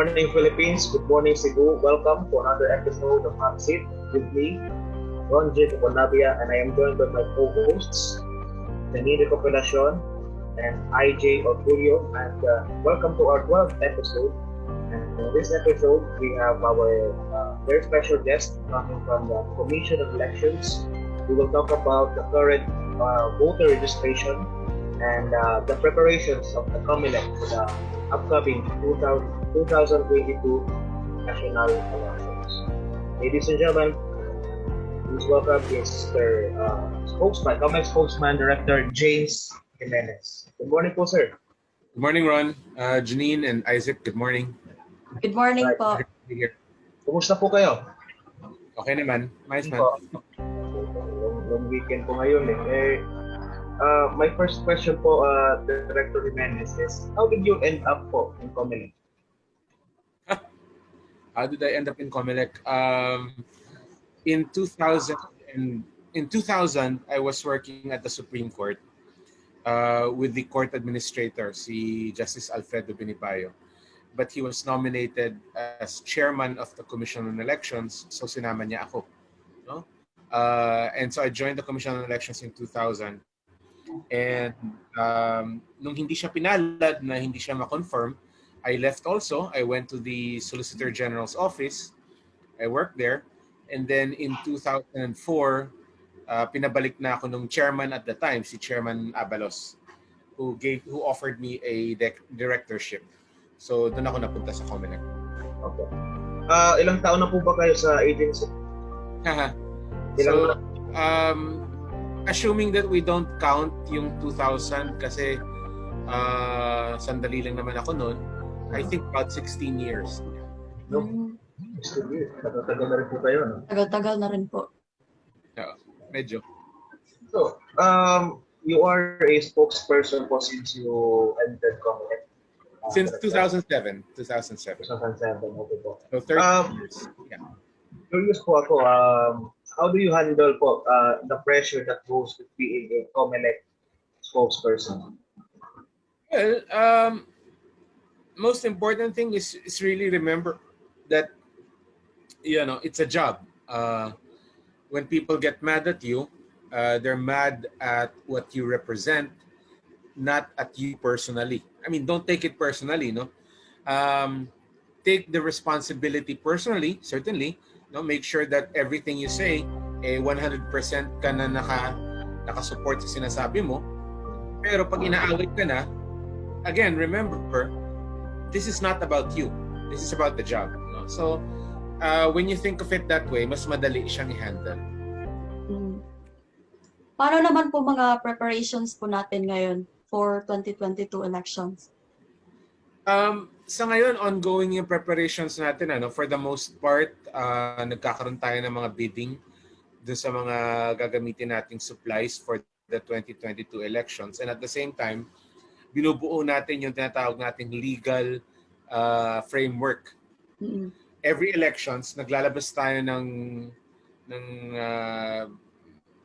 morning, Philippines. Good morning, Cebu. Welcome to another episode of Hotseat with me, Jacob Unabia, and I am joined by my co-hosts, Jacob Unabia and IJ Orgulio. And welcome to our 12th episode. And in this episode, we have our very special guest coming from the Commission of Elections. We will talk about the current voter registration and the preparations of the COMELEC for the upcoming 2022 national elections. Ladies and gentlemen, please welcome Mr. Spokesman, COMELEC Spokesman Director James Jimenez. Good morning po, sir. Good morning, Ron, Janine, and Isaac. Good morning. Good morning po. Kumusta po kayo? Okay naman. Nice man. Long weekend po ngayon eh. My first question po, Director Jimenez, is how did you end up po in COMELEC? How did I end up in COMELEC? In 2000, I was working at the Supreme Court with the court administrator, si Justice Alfredo Binipayo. But he was nominated as chairman of the Commission on Elections, so sinama niya ako. No? And so I joined the Commission on Elections in 2000. And nung hindi siya pinalad, na hindi siya ma-confirm, I left also. I went to the Solicitor General's office. I worked there. And then in 2004, pinabalik na ako nung chairman at the time, si Chairman Abalos, who offered me a directorship. So doon ako napunta sa COMELEC. Okay. Ilang taon na po ba kayo sa agency? So, assuming that we don't count yung 2000 kasi sandali lang naman ako noon, I think about 16 years. No? 16 years. Tagal na rin po kayo, no? Tagal na rin po. Yeah, medyo. So, you are a spokesperson po since you entered COMELEC. Since 2007. 2007. 2007, okay po. So 30 years. Yeah. Curious po ako, how do you handle po the pressure that goes with being a COMELEC spokesperson? Well, most important thing is really remember that, you know, it's a job. When people get mad at you, they're mad at what you represent, not at you personally. I mean, don't take it personally, no? Take the responsibility personally, certainly. No, make sure that everything you say, 100% ka na nakasupport sa sinasabi mo. Pero pag inaaway ka na, again, remember, this is not about you. This is about the job. No? So, when you think of it that way, mas madali siyang i-handle. Paano naman po mga preparations po natin ngayon for 2022 elections? Sa ngayon, ongoing yung preparations natin. For the most part, nagkakaroon tayo ng mga bidding dun sa mga gagamitin nating supplies for the 2022 elections. And at the same time, binubuo natin yung tinatawag nating legal framework. Mm-hmm. Every elections, naglalabas tayo ng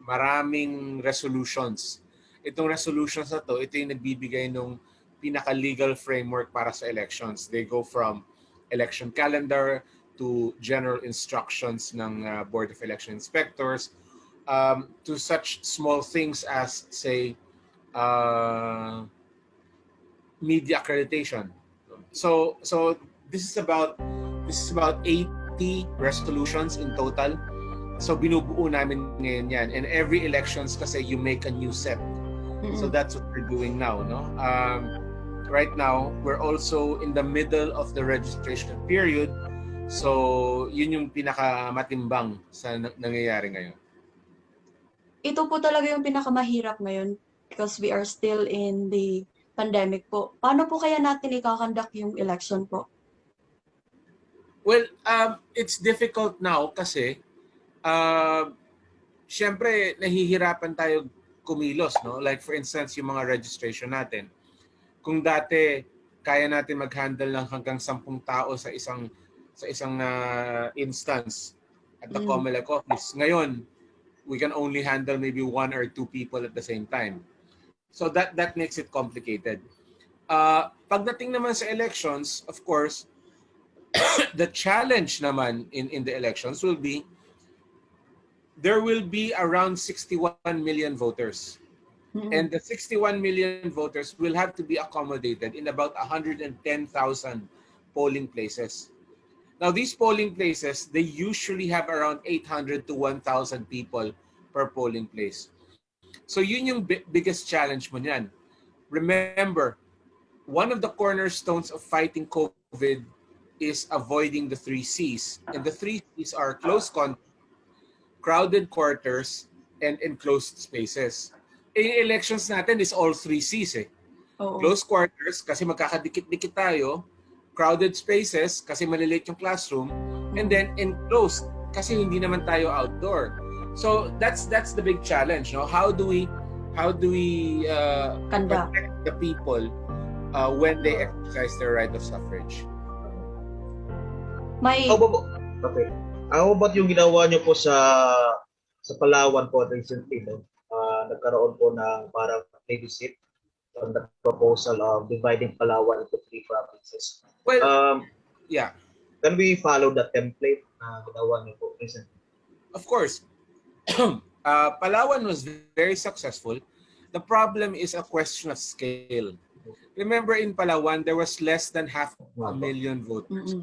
maraming resolutions. Itong resolutions na to, ito yung nagbibigay ng pinaka-legal framework para sa elections. They go from election calendar to general instructions ng Board of Election Inspectors to such small things as, say, media accreditation. So this is about 80 resolutions in total. So binubuo namin ngayon yan. And every elections kasi you make a new set. So that's what we're doing now, no? Right now, we're also in the middle of the registration period. So yun yung pinakamatimbang sa nangyayari ngayon. Ito po talaga yung pinakamahirap ngayon because we are still in the pandemic po. Paano po kaya natin ikakandak yung election po? Well, it's difficult now kasi syempre nahihirapan tayo kumilos, no? Like for instance, yung mga registration natin. Kung dati kaya natin mag-handle ng hanggang 10 tao sa isang instance at the COMELEC office. Ngayon, we can only handle maybe 1 or 2 people at the same time. So that makes it complicated. Pagdating naman sa elections, of course, The challenge naman in the elections will be there will be around 61 million voters. And the 61 million voters will have to be accommodated in about 110,000 polling places. Now, these polling places, they usually have around 800 to 1,000 people per polling place. So yun yung biggest challenge mo niyan. Remember, one of the cornerstones of fighting COVID is avoiding the 3 C's. And the 3 C's are close contact, crowded quarters, and enclosed spaces. Yung elections natin is all 3 C's eh. Oo. Close quarters kasi magkakadikit-dikit tayo, crowded spaces kasi maliliit yung classroom, and then enclosed kasi hindi naman tayo outdoor. So that's the big challenge, no? How do we protect the people when they exercise their right of suffrage? Okay. How about yung ginawa niyo po sa Palawan po recently, no? Nagkaroon po ng parang plebiscite on the proposal of dividing Palawan into 3 provinces. Well, yeah. Can we follow the template na ginawa niyo po recently? Of course. Palawan was very successful. The problem is a question of scale. Remember, in Palawan, there was less than 500,000 voters.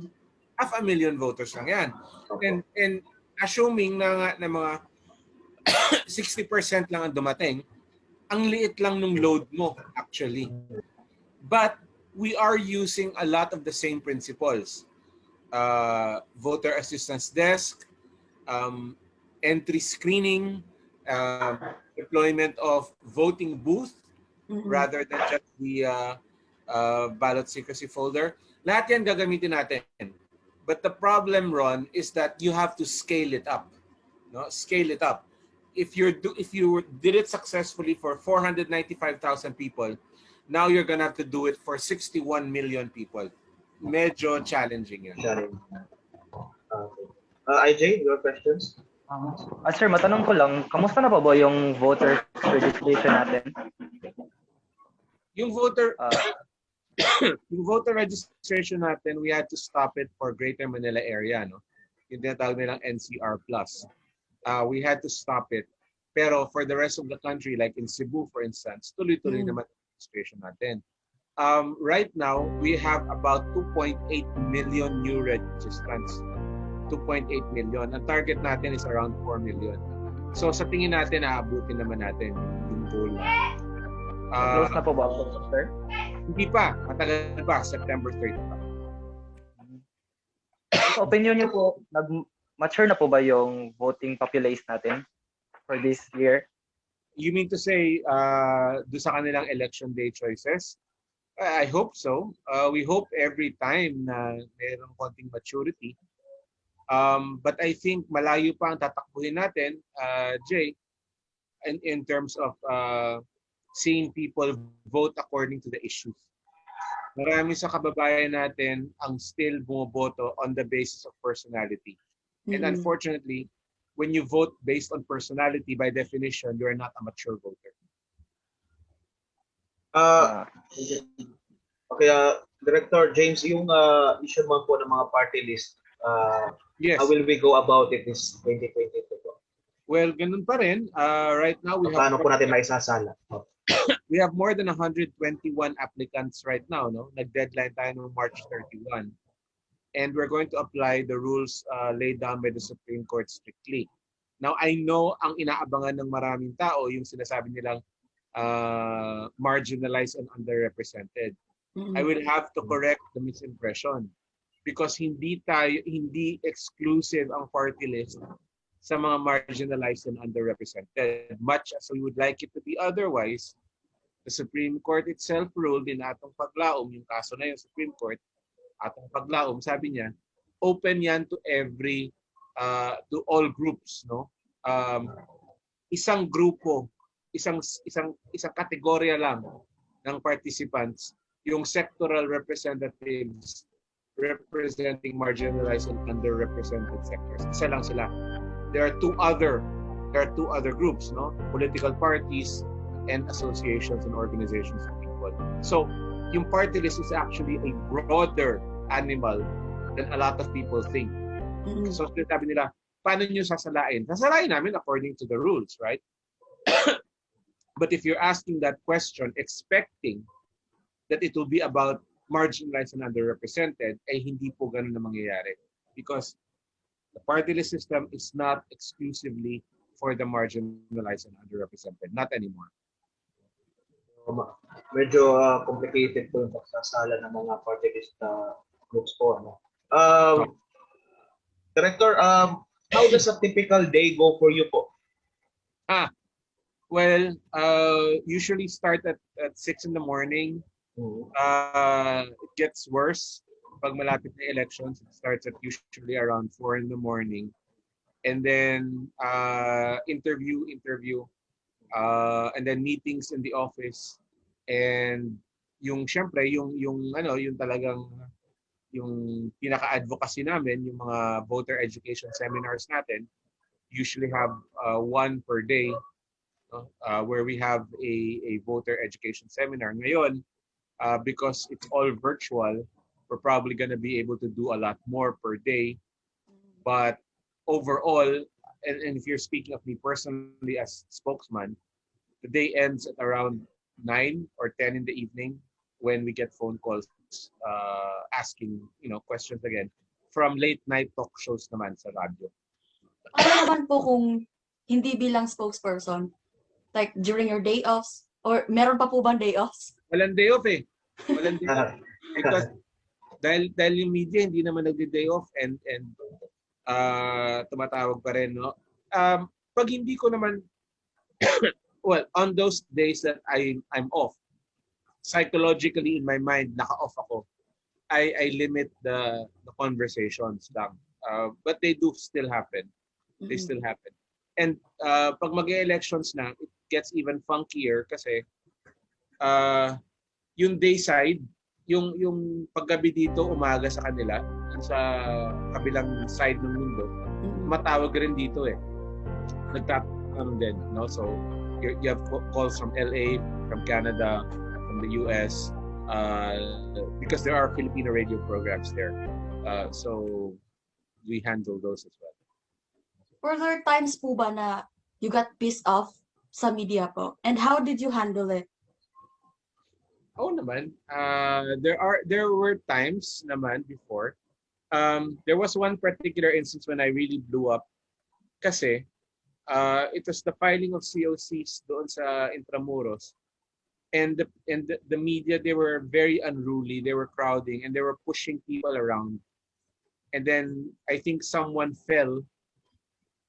500,000 voters lang yan. And assuming na mga 60% lang ang dumating, ang liit lang nung load mo actually. But we are using a lot of the same principles. Voter assistance desk, entry screening, deployment of voting booth rather than just the ballot secrecy folder. Lahat yan gagamitin natin. But the problem, Ron, is that you have to scale it up. No? Scale it up. If you did it successfully for 495,000 people, now you're gonna have to do it for 61 million people. Medyo challenging yan. IJ, your questions? Sir, matanong ko lang, kamusta na pa ba yung voter registration natin? Yung voter registration natin, we had to stop it for Greater Manila area, no? Yung tinatawag nilang NCR+. We had to stop it. Pero for the rest of the country, like in Cebu, for instance, tuloy-tuloy naman registration natin. Right now, we have about 2.8 million new registrants. 2.8 million. Ang target natin is around 4 million. So sa tingin natin, aabutin naman natin yung goal. Close na po ba, sir? Hindi pa. Matagal pa. September 30 pa. So, opinion niyo po, mature na po ba yung voting population natin for this year? You mean to say, do sa kanilang election day choices? I hope so. We hope every time na mayroong konting maturity. But I think malayo pa ang tatakbuhin natin, Jay, in terms of seeing people vote according to the issues. Marami sa kababayan natin ang still bumoboto on the basis of personality. And unfortunately, when you vote based on personality, by definition, you are not a mature voter. Okay, Director James, yung issue man po ng mga party list, yes. How will we go about it this 2022 po? Well, ganun pa rin. Right now, paano po natin maisasala? We have more than 121 applicants right now. No, nag-deadline tayo noong March 31. And we're going to apply the rules laid down by the Supreme Court strictly. Now, I know ang inaabangan ng maraming tao yung sinasabi nilang marginalized and underrepresented. I will have to correct the misimpression because hindi exclusive ang party list sa mga marginalized and underrepresented. Much as we would like it to be otherwise, the Supreme Court itself ruled in atong paglaom, yung kaso na yung Supreme Court, atong paglaom, sabi niya, open yan to to all groups, no? Isang grupo, isang kategorya lang ng participants, yung sectoral representatives representing marginalized and underrepresented sectors. Isa lang sila. There are two other groups, no? Political parties and associations and organizations of people. So, yung party list is actually a broader animal than a lot of people think. So sabi nila, paano nyo sasalain? Sasalain namin according to the rules, right? But if you're asking that question expecting that it will be about marginalized and underrepresented, ay hindi po ganun na mangyayari. Because the party list system is not exclusively for the marginalized and underrepresented. Not anymore. Medyo complicated po yung pagsasala ng mga party list groups po. Ano? Director, how does a typical day go for you po? Well, usually start at 6 in the morning. It gets worse. Pag malapit na elections, it starts at usually around 4 in the morning. And then interview, and then meetings in the office. And syempre, yung talagang yung pinaka-advocacy namin, yung mga voter education seminars natin, usually have one per day. Where we have a voter education seminar. Ngayon, because it's all virtual, we're probably going to be able to do a lot more per day. But overall, and if you're speaking of me personally as spokesman, the day ends at around 9 or 10 in the evening when we get phone calls asking questions again from late night talk shows naman sa radyo. Ano naman po kung hindi bilang spokesperson? Like during your day offs? Or meron pa po bang day offs? Walang day off eh. Walang day off. Because dahil yung media hindi naman nagdi-day off and tumatawag pa rin, no? Pag hindi ko naman well, on those days that I'm off, psychologically in my mind naka-off ako. I limit the conversations lang. But they do still happen. They still happen. And pag mag-elections na, it gets even funkier kasi yung day side, yung paggabi dito, umaga sa kanila, sa kabilang side ng mundo, matawag rin dito eh. Nagtatanong din, no? So you have calls from LA, from Canada, from the US, because there are Filipino radio programs there. So we handle those as well. Were there times po ba na you got pissed off sa media po? And how did you handle it? Oh naman. There were times naman before. There was one particular instance when I really blew up kasi it was the filing of COCs doon sa Intramuros. And the media, they were very unruly. They were crowding and they were pushing people around. And then I think someone fell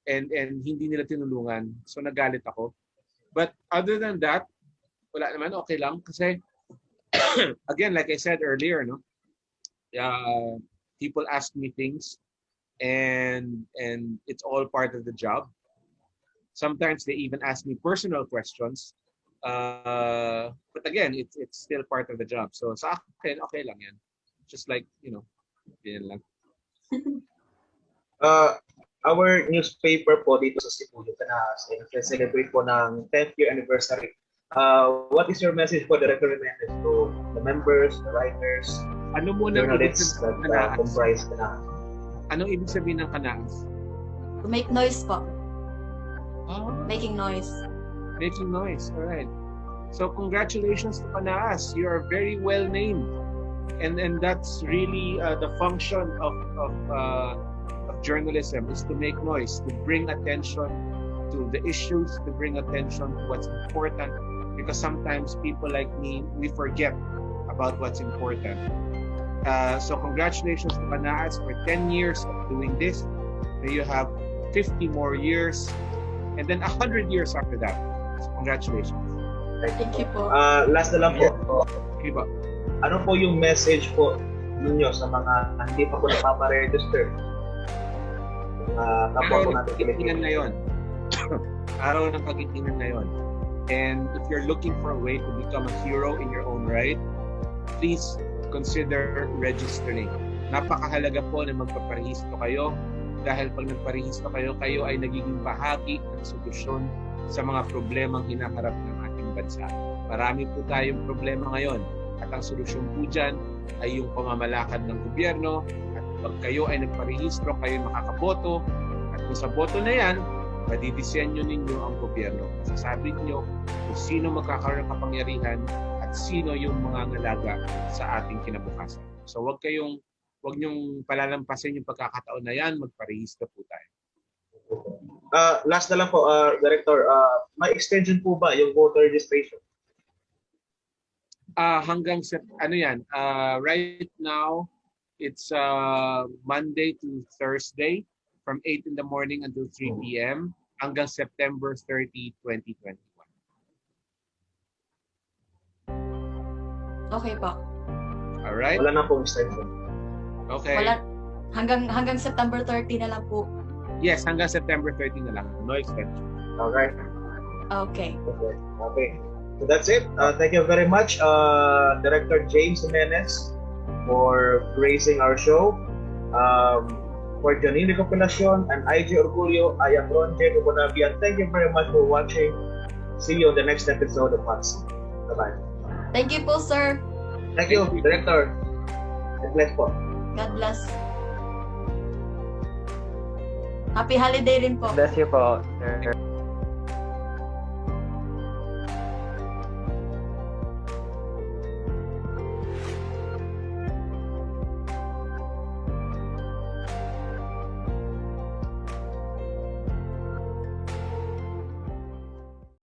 and hindi nila tinulungan. So nagalit ako. But other than that, wala naman, okay lang. Kasi, again, like I said earlier, no, people ask me things and it's all part of the job. Sometimes they even ask me personal questions. But again, it's still part of the job. So sa akin, okay lang yan. Just like, yan lang. Our newspaper po dito sa Cebu, Jimenez, celebrate po ng 10th year anniversary. What is your message for Director Jimenez to the members, the writers, journalists that comprise Kanaas? Anong ibig sabihin ng Kanaas? To make noise po. Making noise. Making noise, all right. So congratulations to Kanaas. You are very well named. And that's really the function of journalism, is to make noise, to bring attention to the issues, to bring attention to what's important, because sometimes people like me, we forget about what's important. So congratulations to Kanaas for 10 years of doing this. May you have 50 more years and then 100 years after that. So congratulations. Thank you po. Last na lang po. Okay ba? Ano po yung message po ninyo sa mga hindi pa po napaparegister? Araw ng kagitingan ngayon. Araw ng kagitingan ngayon. And if you're looking for a way to become a hero in your own right, please consider registering. Napakahalaga po na magpaparehisto kayo dahil pag nagparehisto kayo, kayo ay nagiging bahagi ng solusyon sa mga problemang hinaharap ng ating bansa. Marami po tayong problema ngayon at ang solusyon po dyan ay yung pamamalakad ng gobyerno at Pag kayo ay nagparehistro, kayo makakaboto. At kung sa boto na yan, madidisenyo ninyo ang gobyerno. Sasabi niyo kung sino magkakaroon ng kapangyarihan at sino yung mga ngalaga sa ating kinabukasan. So wag niyong palalampasin yung pagkakataon na yan, magparehistro po tayo. Last na lang po, Director, may extension po ba yung voter registration? Hanggang right now it's Monday to Thursday from 8 in the morning until 3 p.m. hanggang September 30, 2021. Okay po. All right? Wala na pong extension. Okay. Wala, hanggang September 30 na lang po. Yes, hanggang September 30 na lang. No extension. Okay. Okay. Okay. So that's it. Thank you very much, Director James Jimenez, for gracing our show. For Janine Recopilacion and IG Orgullo, I am Jacob Unabia. Thank you very much for watching. See you on the next episode of Hotseat. Bye-bye. Thank you po, sir. Thank you, Director. God bless po. God bless. Happy holiday rin po. Bless you po, sir.